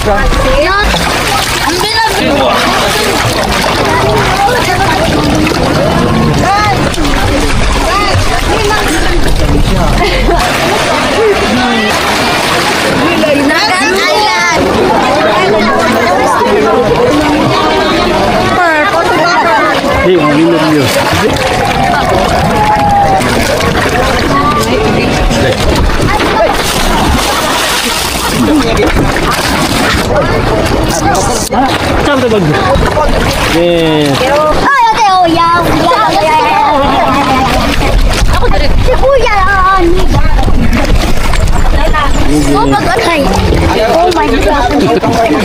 Di, ang video. Saan ito bag? Yes. Ako din. Si Kuya. Oh my God.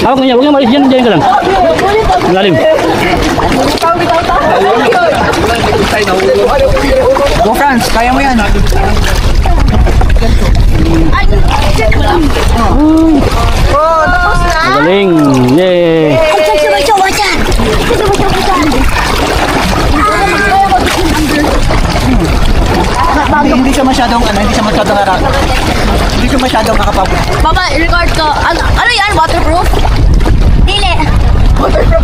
Hawak nga, huwag nga malis dyan ka lang. Lalim. Go France, kaya mo yan. Oh, tapos na. Magaling. Yay. Hindi siya masyadong kakapagod. Baba, record ko. Ano yan? Waterproof? Dili.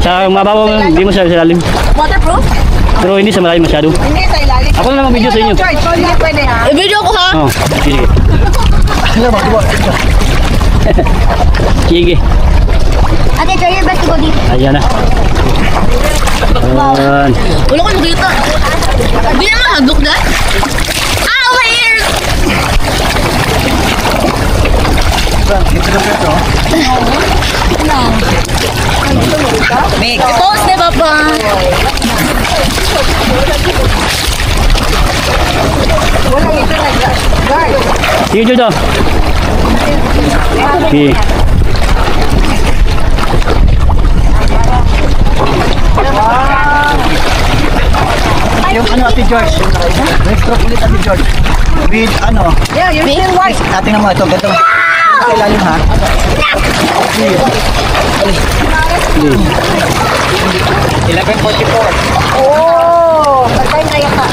Sa mababaw, hindi mo siya lalim. Waterproof? Pero hindi sa malalim masyado. Hindi sa ilalim. Ako na lang mag-video sa inyo. George, hindi pwede ha. I-video ko ha? Oh, sige. Alam mo, Sige. Ate, try your best to go deep. Ayan na. Ayan. Wala ko nakita. Hindi naman hadok na. Ah, my ears! No. I-post na, Papa. Sige, Judo. Sige. yung ano, Ate George. Next stroke ulit, Ate George. With ano? Yeah, you're still white. Tingnan mo ito, ganito. Sa ilalim ha. 11:44. Oh, time na yata.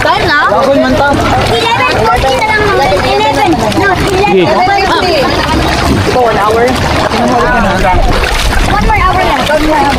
Time na? Bagoy man ta. 11:40 na lang naman. 11. No, 11. Sige. Ito, 1 hour. Tingnan mo ulit na. 1 more hour lang. 1 more hour.